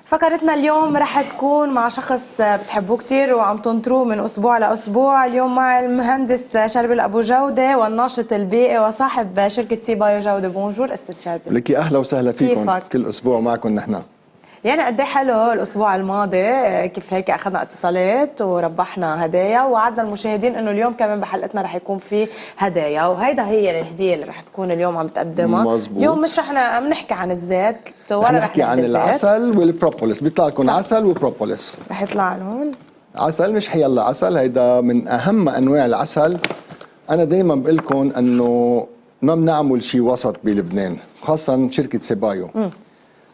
فقرتنا اليوم رح تكون مع شخص بتحبوه كتير وعم تنطروه من أسبوع لأسبوع. اليوم مع المهندس شربل أبو جودة والناشط البيئي وصاحب شركة سي بايو جودة. بونجور أستاذ شربل. لك أهلا وسهلا فيكم. كيفك؟ كل أسبوع معكم نحن. يعني قد ايه حلو الاسبوع الماضي كيف هيك اخذنا اتصالات وربحنا هدايا، ووعدنا المشاهدين انه اليوم كمان بحلقتنا رح يكون في هدايا، وهيدا هي الهديه اللي رح تكون اليوم عم تقدمها. مزبوط. اليوم مش رح نحكي عن الزيت ولا رح نحكي عن العسل والبروبوليس. بيطلع لكم عسل وبروبوليس. رح يطلع لهم عسل مش حيلا عسل، هيدا من اهم انواع العسل. انا دائما بقول لكم انه ما بنعمل شيء وسط بلبنان، خاصه شركه سي بايو.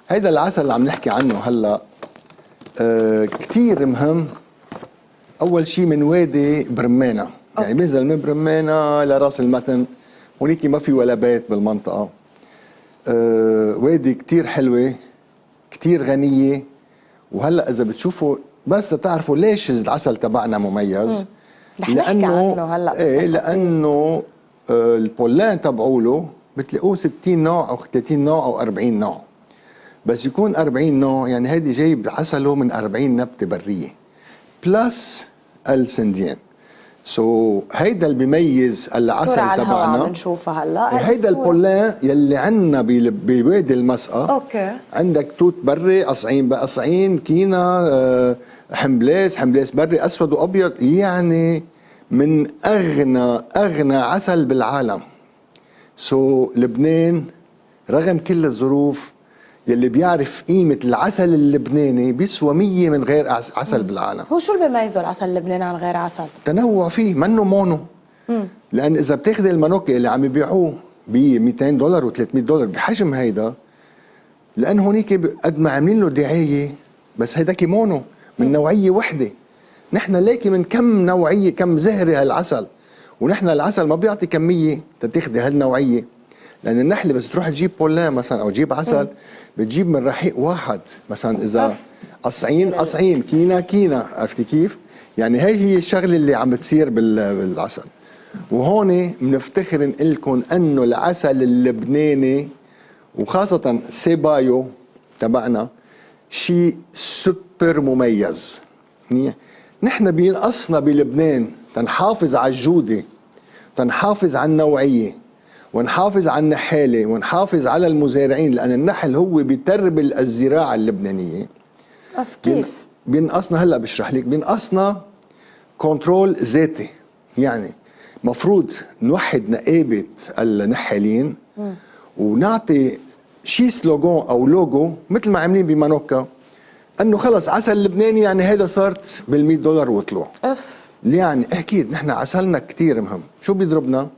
هيدا العسل اللي عم نحكي عنه هلا كثير مهم. اول شيء من وادي برمانه، يعني بينزل من برمانه لراس المتن، هونيك ما في ولا بيت بالمنطقه. وادي كثير حلوه، كثير غنيه. وهلا اذا بتشوفوا بس لتعرفوا ليش العسل تبعنا مميز، رح نحكي عنه هلا. لانه البولان تبعوله بتلاقوه 60 نوع او 30 نوع او 40 نوع، بس يكون 40 نوع يعني هيدي جايب عسله من 40 نبته بريه بلس السنديان. هيدا اللي بيميز العسل تبعنا. بنشوفها هلا. هيدا البولان يلي عندنا بوادي المسقى. اوكي. عندك توت بري، قصعين، كينا، حمبلاس بري، اسود وابيض، يعني من اغنى عسل بالعالم. لبنان رغم كل الظروف يلي بيعرف قيمة العسل اللبناني بيسوى 100 من غير عسل بالعالم. هو شو اللي بيميزه العسل اللبناني عن غير عسل؟ تنوع فيه، منه مونو. لأن إذا بتاخذ المانوكي اللي عم يبيعوه ب $200 و$300 بحجم هيدا، لأن هونيك قد ما عاملين له دعاية، بس هيداك مونو من نوعية وحدة. نحن ليكي من كم نوعية، كم زهرة هالعسل، ونحن العسل ما بيعطي كمية تتاخذي هالنوعية. لأن النحلة بس تروح تجيب بولان مثلا أو تجيب عسل بتجيب من رحيق واحد. مثلا إذا قصعين كينا، عرفتي كيف؟ يعني هي الشغلة اللي عم بتصير بالعسل. وهون بنفتخر نقول لكم أنه العسل اللبناني وخاصة سي بايو تبعنا شيء سوبر مميز. نحن بينقصنا بلبنان تنحافظ على الجودة، تنحافظ على النوعية، ونحافظ على النحالة، ونحافظ على المزارعين، لأن النحل هو بيتربل الزراعة اللبنانية. كيف؟ بينقصنا، هلا بشرح لك، بينقصنا كنترول ذاتي. يعني مفروض نوحد نقابة النحالين ونعطي شي سلوغون أو لوجو مثل ما عاملين بمانوكا، أنه خلص عسل لبناني يعني هيدا صارت $100 وطلوع. يعني أكيد نحن عسلنا كتير مهم. شو بيضربنا؟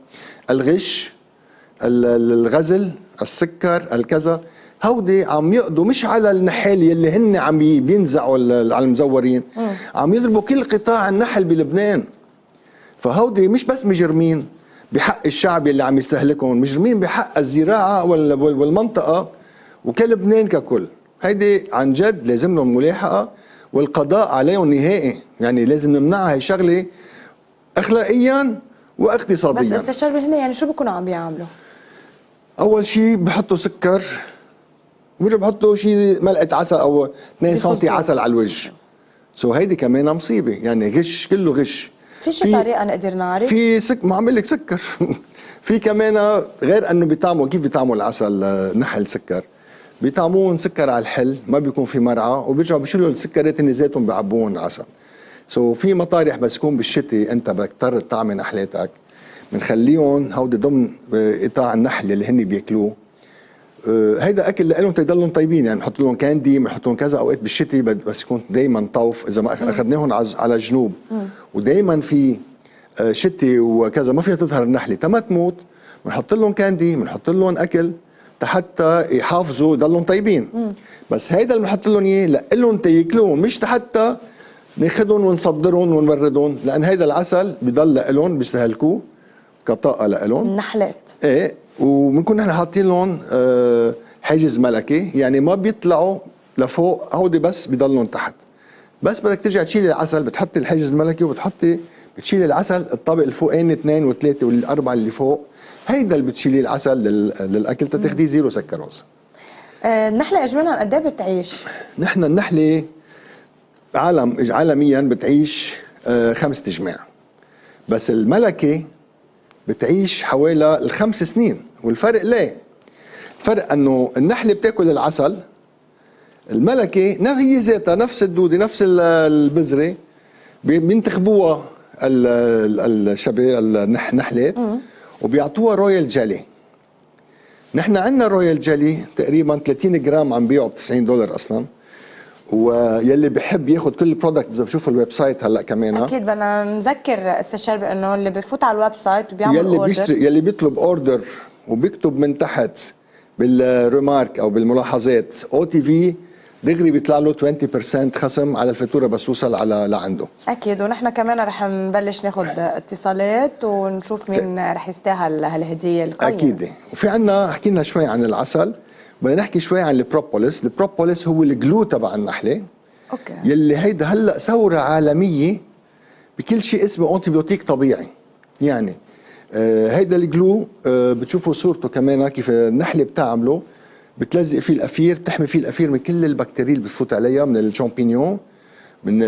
الغش، الغزل، السكر، الكذا. هودي عم يقضوا مش على النحال يلي هن عم بينزعوا على المزورين، عم يضربوا كل قطاع النحل بلبنان. فهودي مش بس مجرمين بحق الشعب اللي عم يستهلكهم، مجرمين بحق الزراعة والمنطقة وكلبنان ككل. هيدي عن جد لازم لهم ملاحقة والقضاء عليهم نهائي. يعني لازم نمنعها هي شغلة أخلاقيا واقتصاديا. بس الشرب هنا يعني شو بيكونوا عم بيعملوا؟ اول شيء بحطوا سكر، وبيجوا بحطوا شيء ملعقه عسل او 2 سم عسل على الوجه. هيدي كمان مصيبه، يعني غش، كله غش. في شي طريقه نقدر نعرف؟ في ما عم لك سكر في كمان غير انه بيطعموا. كيف بيطعموا العسل نحل سكر؟ بيطعموه سكر على الحل، ما بيكون في مرعى، وبيرجعوا بيشيلوا السكرات اللي ذاتهم بيعبوهم عسل. في مطارح بس يكون بالشتي انت بدك تضطر تطعمي نحلاتك، بنخليهم هودي ضمن قطاع النحل اللي هن بياكلوه. هيدا اكل لهم تضلهم طيبين، يعني بنحط لهم كاندي، بنحط لهم كذا. اوقات بالشتي بس يكون دائما طوف اذا ما اخذناهم على الجنوب، ودائما في شتي وكذا ما فيها تظهر النحله تما تموت. بنحط لهم كاندي، بنحط لهم اكل حتى يحافظوا يضلهم طيبين. بس هيدا اللي بنحط لهم اياه لهم تياكلوهم، مش حتى ناخذهم ونصدرهم ونوردهم، لان هيدا العسل بضل لهم بيستهلكوه كطاقه لهم النحلات. ايه. وبنكون نحن حاطين لهم حاجز ملكي، يعني ما بيطلعوا لفوق، هودي بس بضلهم تحت. بس بدك ترجع تشيلي العسل، بتحطي الحاجز الملكي بتشيلي العسل الطابق الفوقاني 2 و3 والأربعة اللي فوق. هيدا اللي بتشيلي العسل للاكل تاخديه زيرو سكروز. النحله اجمالا قد ايه بتعيش؟ نحن النحله عالميا بتعيش 5 أجماع، بس الملكه بتعيش حوالي الخمس سنين. والفرق ليه؟ الفرق انه النحله بتاكل العسل، الملكه هي ذاتها نفس الدوده نفس البذره بينتخبوها النحلات وبيعطوها رويال جيلي. نحن عندنا رويال جيلي تقريبا 30 جرام عم بيعوا ب $90 اصلا، ويلي بحب ياخذ كل البرودكت اذا بشوف الويب سايت هلا كمان اكيد بدنا نذكر استشار بانه اللي بفوت على الويب سايت وبيعمل اوردر، يلي بيطلب اوردر وبيكتب من تحت بالريمارك او بالملاحظات OTV دغري بيطلع له 20% خصم على الفاتوره بس توصل على لعنده. اكيد. ونحن كمان رح نبلش ناخذ اتصالات ونشوف مين رح يستاهل هالهديه القيمه. اكيد. وفي عنا حكينا شوي عن العسل، بدنا نحكي شوي عن البروبوليس. البروبوليس هو الجلو تبع النحله، اوكي، يلي هيدا هلا ثوره عالميه بكل شيء اسمه انتيبيوتيك طبيعي. يعني هيدا الجلو بتشوفوا صورته كمان كيف النحله بتعمله، بتلزق فيه القفير، بتحمي فيه القفير من كل البكتيريا اللي بتفوت عليها، من الشامبينيون، من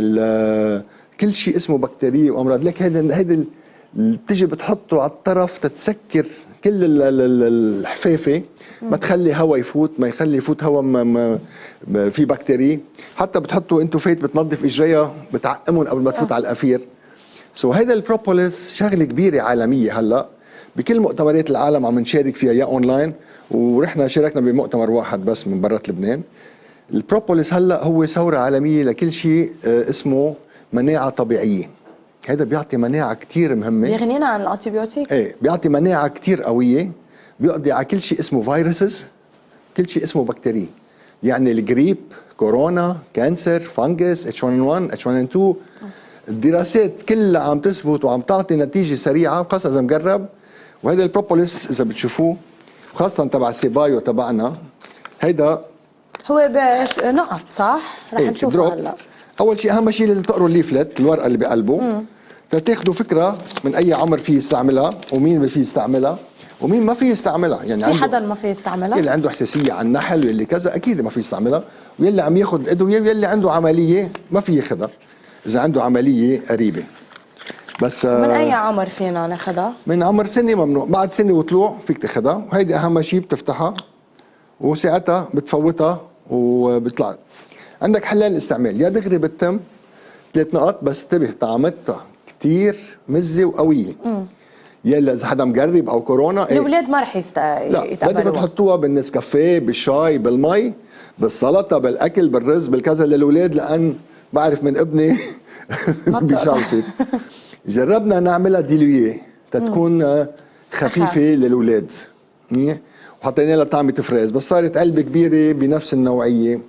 كل شيء اسمه بكتيريا وامراض. لك هيدا بتيجي بتحطه على الطرف تتسكر كل الحفافه، ما تخلي هواء يفوت، ما يخلي يفوت هواء في بكتيريا. حتى بتحطوا انتو فايت بتنظف اجريها بتعقمهم قبل ما تفوت على القفير. هيدا البروبوليس شغله كبيره عالميه هلا بكل مؤتمرات العالم عم نشارك فيها يا اونلاين، ورحنا شاركنا بمؤتمر واحد بس من برا لبنان. البروبوليس هلا هو ثوره عالميه لكل شيء اسمه مناعه طبيعيه. هذا بيعطي مناعه كثير مهمه، بيغنينا عن الانتيبيوتيك. ايه بيعطي مناعه كثير قويه، بيقضي على كل شيء اسمه فيروسز، كل شيء اسمه بكتيريا. يعني الجريب، كورونا، كانسر، فانجس، H1N1 H1N2. الدراسات كلها عم تثبت وعم تعطي نتيجه سريعه خاصه اذا مجرب. وهذا البروبوليس اذا بتشوفوه خاصه تبع سيبايو تبعنا، هيدا هو نقط صح؟ رح نشوفه هلا. اول شيء اهم شيء لازم تقروا الليفلت، الورقه اللي بقلبه، تاخذوا فكره من اي عمر فيه يستعملها، ومين فيه يستعملها ومين ما فيه يستعملها. يعني في حدا ما فيه يستعملها؟ اللي عنده حساسيه على النحل واللي كذا اكيد ما فيه يستعملها، واللي عم ياخذ ادويه واللي عنده عمليه ما فيه ياخذها اذا عنده عمليه قريبه. بس من اي عمر فينا ناخذها؟ من عمر سنه ممنوع، بعد سنه وطلوع فيك تاخذها، وهيدي اهم شيء بتفتحها وساعتها بتفوتها وبيطلع. عندك حلال استعمال، يا دغري بتتم 3 نقط، بس انتبه طعمتها كثير مزه وقويه. يلا اذا حدا مقرب او كورونا الاولاد ما رح لا، بدك تحطوها بالنسكافيه، بالشاي، بالمي، بالسلطه، بالاكل، بالرز، بالكذا للاولاد، لان بعرف من ابني بشلفت. جربنا نعملها ديلويه تتكون خفيفه للاولاد، وحطينا لها طعمه فريز، بس صارت علبه كبيره بنفس النوعيه،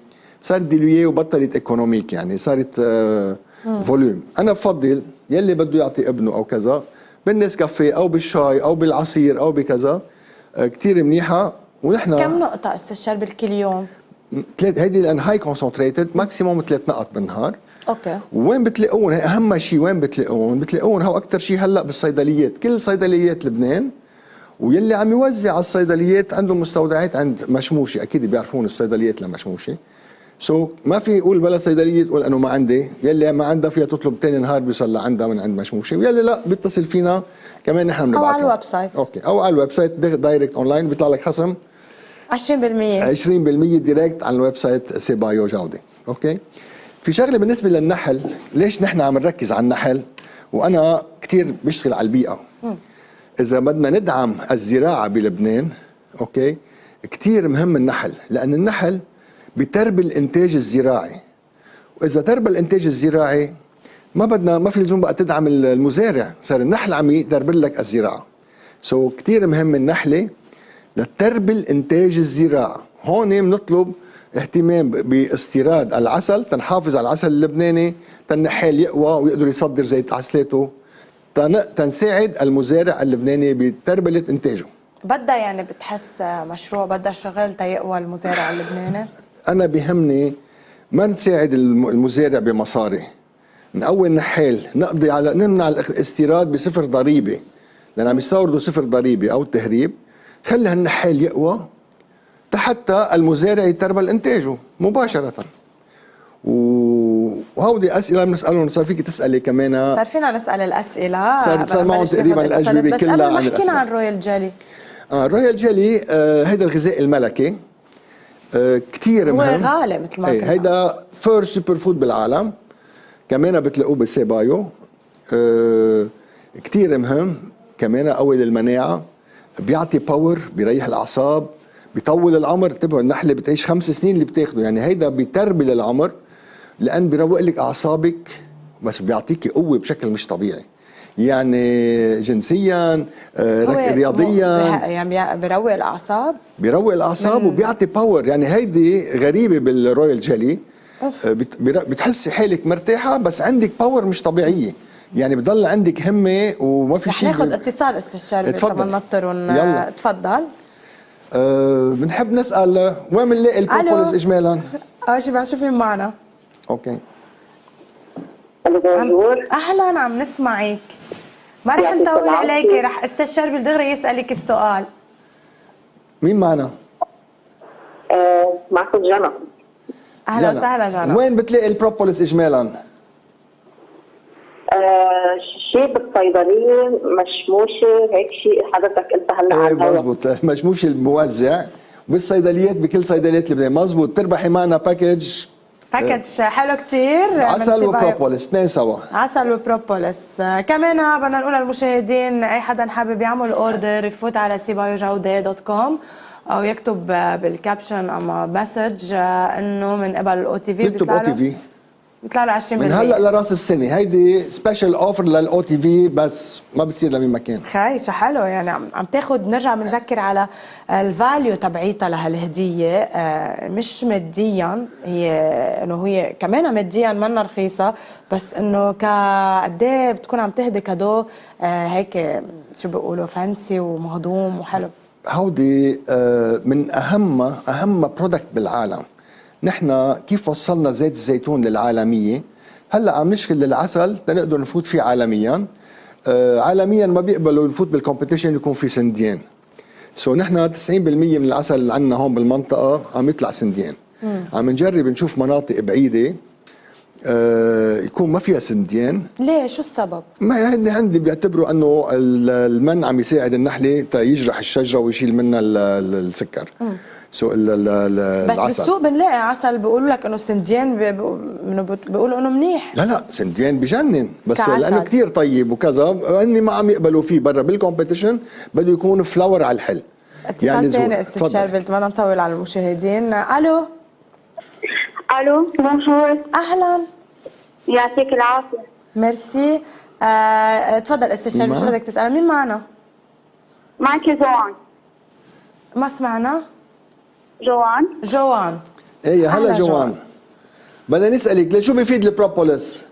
صارت ديلويه وبطلت ايكونوميك، يعني صارت فوليوم. انا بفضل يلي بده يعطي ابنه او كذا بالنسكافيه او بالشاي او بالعصير او بكذا، كثير منيحه. ونحن كم نقطه استشار بالكل يوم؟ هيدي لان هاي كونسنتريتد، ماكسيموم 3 نقط بالنهار. اوكي. وين بتلاقون؟ اهم شيء وين بتلاقون؟ بتلاقون هو اكثر شيء هلا بالصيدليات، كل صيدليات لبنان، ويلي عم يوزع على الصيدليات عنده مستودعات عند مشموشه، اكيد بيعرفون الصيدليات لمشموشه. ما في يقول بلا صيدليه تقول انه ما عندي، يلي ما عندها فيها تطلب ثاني نهار بيوصل لعندها من عند مشموشه، ويلي لا بيتصل فينا كمان نحن بنبعث او على الويب سايت. اوكي، او على الويب سايت دايركت اونلاين بيطلع لك خصم 20% دايركت على الويب سايت سيبايو جوده. اوكي. في شغله بالنسبه للنحل، ليش نحن عم نركز على النحل؟ وانا كثير بشتغل على البيئه. اذا بدنا ندعم الزراعه بلبنان، اوكي، كثير مهم النحل، لان النحل بتربي الانتاج الزراعي، واذا تربى الانتاج الزراعي ما في لزوم بقى تدعم المزارع، صار النحل عم يدرب لك الزراعه. كثير مهم النحله لتربي الانتاج الزراعي. هون بنطلب اهتمام باستيراد العسل، تنحافظ على العسل اللبناني، تنحال يقوى ويقدر يصدر زيت عسلاته، تنساعد المزارع اللبناني بتربية انتاجه. بدها يعني بتحس مشروع بدها شغل تيقوى المزارع اللبناني؟ انا بيهمني ما نساعد المزارع بمصاري، نقوي النحال، نقضي على نمنع الاستيراد بصفر ضريبه، لان عم يستوردوا صفر ضريبه او التهريب. خلي هالنحال يقوى لحتى المزارع يتربى انتاجه مباشره. وهودي اسئله بنسالهم. صار فيك تسالي كمان، صار فينا نسال الاسئله، صار معهم تقريبا الاجوبه كلها عن الاسئله. بس حكينا عن رويال جيلي. رويال جيلي هيدا الغذاء الملكي كثير مهم، هو غالي مثل ما قلنا. هيدا فيرست سوبر فود بالعالم، كمان بتلاقوه بالسيبايو. كثير مهم، كمان قوي للمناعه، بيعطي باور، بيريح الاعصاب، بيطول العمر. انتبهوا النحله بتعيش 5 سنين اللي بتاخده، يعني هيدا بيتربي للعمر لان بيروق لك اعصابك، بس بيعطيكي قوه بشكل مش طبيعي، يعني جنسيا رياضيا، يعني بيروق الاعصاب، بيروق الاعصاب وبيعطي باور. يعني هيدي غريبه بالرويال جيلي، بتحسي حالك مرتاحه بس عندك باور مش طبيعيه، يعني بضل عندك همه وما في شيء. رح ناخذ اتصال استاذ شربي كمان نطر يلا تفضل. بنحب نسال وين بنلاقي البروبوليس اجمالا؟ اول شيء بنشوف مين معنا. اوكي اهلا، عم نسمعك، ما رح نطول عليكي، رح استاذ شربي دغري يسالك السؤال. مين معنا؟ معكم جنى. اهلا وسهلا جنى. وين بتلاقي البروبوليس اجمالا؟ شيء بالصيدليه، مشموشه، هيك شيء حضرتك قلتها هلا على الهواء. مزبوط، مشموشه الموزع، وبالصيدليات بكل صيدليات لبنان. مزبوط، تربحي معنا باكج حلو كتير، عسل وبروبوليس اثنين سوا. عسل وبروبوليس. كمان بدنا نقول للمشاهدين اي حدا حابب يعمل اوردر يفوت على sibayojaude.com او يكتب بالكابشن اما مسج انه من قبل الاو تي في. يكتب او تي في، بيطلع له 20% من هلا لراس السنه. هيدي سبيشال اوفر للاو تي في، بس ما بتصير لمين مكان. خايشه حلو، يعني عم تاخذ. نرجع بنذكر على الفاليو تبعيتها لهالهديه، مش ماديا، هي انه هي كمان ماديا منا رخيصه، بس انه قد ايه بتكون عم تهدي كادو هيك شو بيقولوا فانسي ومهضوم وحلو. هودي من اهم برودكت بالعالم. نحن كيف وصلنا زيت الزيتون للعالميه، هلا عم نشكل العسل تنقدر نفوت فيه عالميا. عالميا ما بيقبلوا نفوت بالكومبيتيشن يكون في سنديان. نحن 90% من العسل اللي عندنا هون بالمنطقه عم يطلع سنديان. عم نجرب نشوف مناطق بعيده يكون ما فيها سنديان. ليه؟ شو السبب؟ ما عندي بيعتبروا انه المن عم يساعد النحله يجرح الشجره ويشيل منها السكر. بس بالسوق بنلاقي عسل بيقولوا لك انه سنديان، بيقولوا انه منيح. لا سنديان بجنن، بس كعسل. لانه كثير طيب وكذا، اني ما عم يقبلوا فيه برا بالكومبيتيشن، بده يكون فلاور على الحل. اتصال ثاني استاذ شربي، بدنا نطول على المشاهدين. الو بونجور. اهلا، يعطيك العافيه. ميرسي. تفضل استاذ شربي، شو بدك تسال؟ مين معنا؟ معك جوان. ما سمعنا. جوان. ايه هلا جوان. بدنا نسالك ليش شو بيفيد البروبوليس؟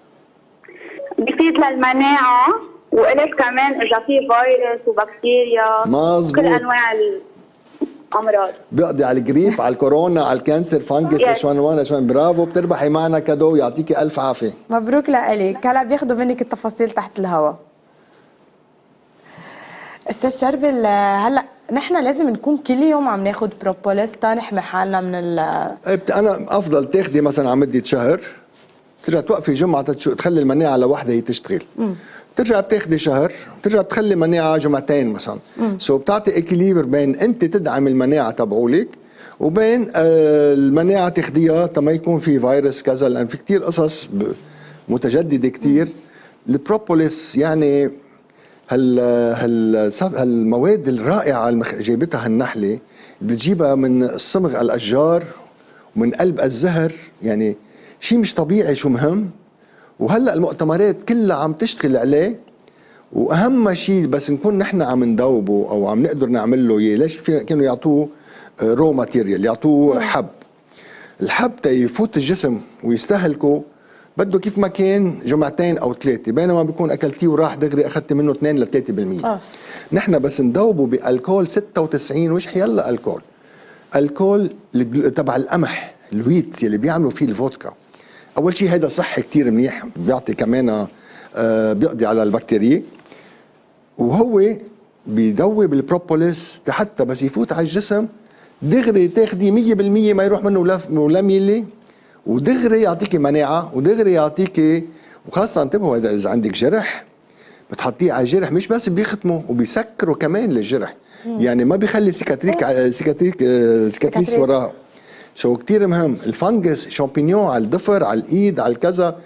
بيفيد للمناعه، وإلك كمان اذا في فيروس وبكتيريا، مزبوط، كل انواع الامراض. بيقضي على الجريب، على الكورونا، على الكانسر، فانجس، شوان. برافو، بتربحي معنا كادو، يعطيكي الف عافيه. مبروك لك. هلا بياخذوا منك التفاصيل تحت الهواء. استاذ شربي، هلا نحن لازم نكون كل يوم عم ناخذ بروبوليس تنحمي حالنا من انا افضل تاخذي مثلا على مده شهر، ترجع توقفي جمعه تخلي المناعه لوحدها هي تشتغل. ترجع بتاخذي شهر، ترجع تخلي مناعه جمعتين مثلا. بتعطي اكيليبر بين انت تدعم المناعه تبعولك وبين المناعه تاخذيها تما يكون في فيروس كذا، لان في كثير قصص متجدده كثير. البروبوليس يعني هالمواد الرائعه اللي جايبتها النحله، بتجيبها من الصمغ الاشجار ومن قلب الزهر، يعني شيء مش طبيعي شو مهم. وهلا المؤتمرات كلها عم تشتغل عليه، واهم شيء بس نكون نحن عم ندوبه او عم نقدر نعمل له اياه. ليش كانوا يعطوه رو ماتيريال، يعطوه حب. الحب تيفوت الجسم ويستهلكه بده كيف ما كان جمعتين او 3، بينما بيكون اكلتيه وراح دغري اخذت منه 2 ل 3%. نحن بس ندوبه بالكول 96 وش حيلا الكول تبع القمح، الويت يلي بيعملوا فيه الفودكا. اول شيء هذا صحي كتير منيح، بيعطي كمان بيقضي على البكتيريا، وهو بيدوب البروبوليس حتى بس يفوت على الجسم دغري تاخدي 100% ما يروح منه ولا ميلي، ودغري يعطيكي مناعه، ودغري يعطيكي، وخاصه انتبهوا اذا عندك جرح بتحطيه على الجرح، مش بس بيختمه وبيسكروا كمان للجرح. يعني ما بيخلي سيكاتريس وراها. شو كتير مهم. الفنجس شامبينيون على الضفر، على الايد، على الكذا،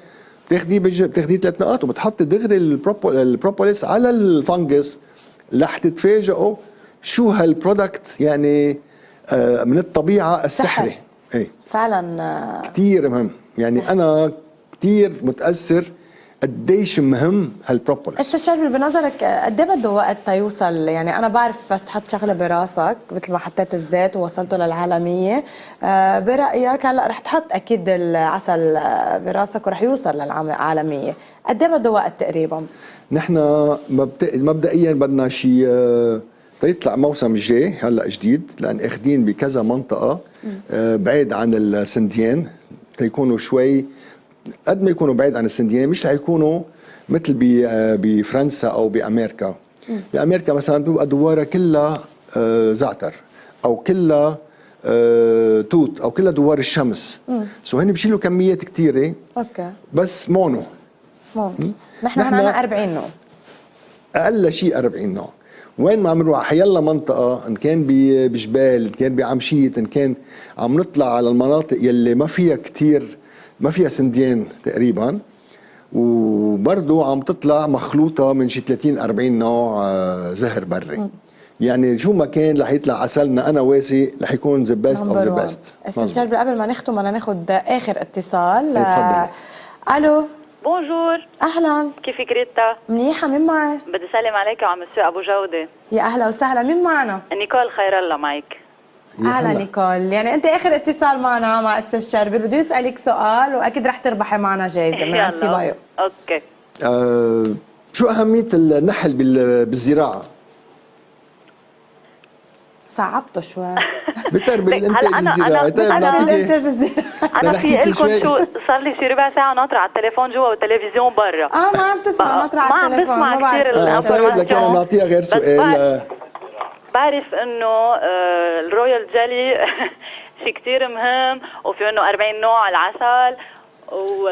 بتاخديه 3 نقاط وبتحطي دغري البروبوليس على الفنجس، رح تتفاجئوا شو هالبرودكت يعني من الطبيعه السحري. ايه فعلا كتير مهم. يعني انا كتير متاثر قديش مهم هالبروبوليس. استاذ شربل، بنظرك قد ايه بده وقت تيوصل؟ يعني انا بعرف بس تحط شغله براسك مثل ما حطيت الزيت ووصلته للعالميه، برايك هلا رح تحط اكيد العسل براسك ورح يوصل للعالميه، قد ايه بده وقت تقريبا؟ نحن مبدئيا بدنا شيء تيطلع موسم الجاي هلا جديد، لان اخذين بكذا منطقه بعيد عن السنديان، تيكونوا شوي قد ما يكونوا بعيد عن السنديان مش حيكونوا مثل بفرنسا او بامريكا. بامريكا مثلا بيبقى دواره كلها زعتر او كلها توت او كلها دوار الشمس. سو هن بيشيلوا كميات كثيره. اوكي. بس مونو. نحن عندنا 40 نوع. اقل شيء 40 نوع. وين ما عم نروح حيلا منطقه، ان كان بجبال، ان كان بعمشيت، ان كان عم نطلع على المناطق يلي ما فيها كثير، ما فيها سنديان تقريبا، وبرضه عم تطلع مخلوطه من شي 30 40 نوع زهر بري. يعني شو ما كان رح يطلع عسلنا، انا واثق رح يكون ذا بيست اوف ذا بيست. استاذ شربل، قبل ما نختم بدنا ناخذ اخر اتصال. تفضلي. الو. بونجور. اهلا. كيفك ريتا؟ منيحه. مين معي؟ بدي سلم عليك وعلى مسيو ابو جوده. يا اهلا وسهلا. مين معنا؟ نيكول خير الله معك. اهلا نيكول. يعني انت اخر اتصال معنا مع استاذ شربل، بده يسالك سؤال واكيد رح تربحي معنا جائزه من عند سيبايو. اوكي. شو اهميه النحل بالزراعه؟ صعبته شوي. بتربي الانتاج الزراعي. انا في لكم شو صار لي شي ربع ساعه ناطره على التليفون جوا والتلفزيون برا. ما عم تسمع ناطره على التليفون. ما عم بسمع كثير. طيب لك انا نعطيها غير سؤال. بعرف انه الرويال جيلي شيء كثير مهم، وفي منه 40 نوع العسل و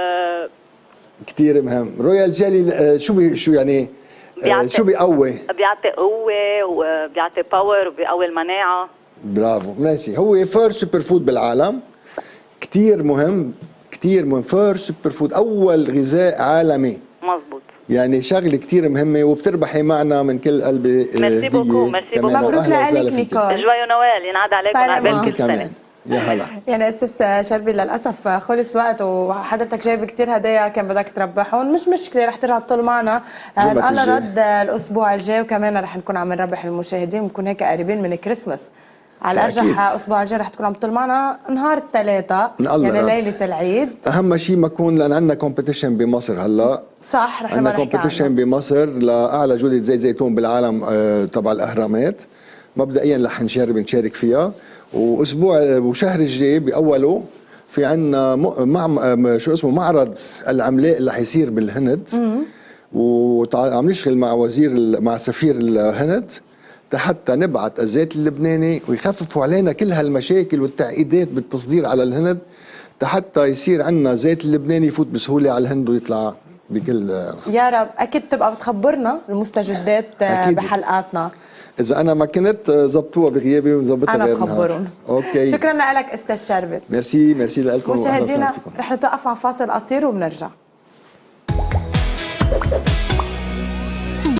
كثير مهم. رويال جيلي شو يعني شو بيقوي؟ بيعطي قوه وبيعطي باور وبيقوي المناعه. برافو ماشي. هو فير سوبر فود بالعالم، كثير مهم، كثير مهم. فير سوبر فود اول غذاء عالمي. مزبوط. يعني شغله كثير مهمه وبتربحي معنا من كل قلبي. ميرسي بوكو. ميرسي بوكو. مبروك لك نيكول. جوايو نوال ينعاد عليكم عقبال كل سنه. يا هلا. يعني استاذ شربي للاسف خلص وقت وحضرتك جايب كثير هدايا كان بدك تربحهم، مش مشكله رح ترجع تطل معنا الله رد الاسبوع الجاي، وكمان رح نكون عم نربح المشاهدين ونكون هيك قريبين من كريسماس. على الارجح الاسبوع الجاي رح تكون عم تطل معنا نهار الثلاثاء، يعني ليله العيد. اهم شيء ما يكون، لان عندنا كومبيتيشن بمصر هلا. صح، رح عندنا كومبيتيشن بمصر لاعلى جوده زيت زيتون بالعالم تبع الاهرامات. مبدئيا رح نشارك فيها، وشهر الجاي باوله في عندنا شو اسمه معرض العملاء اللي حيصير بالهند، وعم نشتغل مع سفير الهند حتى نبعث الزيت اللبناني ويخففوا علينا كل هالمشاكل والتعقيدات بالتصدير على الهند، حتى يصير عندنا زيت اللبناني يفوت بسهوله على الهند ويطلع بكل. يا رب. اكيد تبقى بتخبرنا المستجدات بحلقاتنا. إذا أنا ما كنت زبطوها بغيابي ونظبطها أنا بخبرهم. أوكي. شكرا لك أستاذ شربل. ميرسي لكم. مشاهدينا رح نتوقف مع فاصل قصير وبنرجع.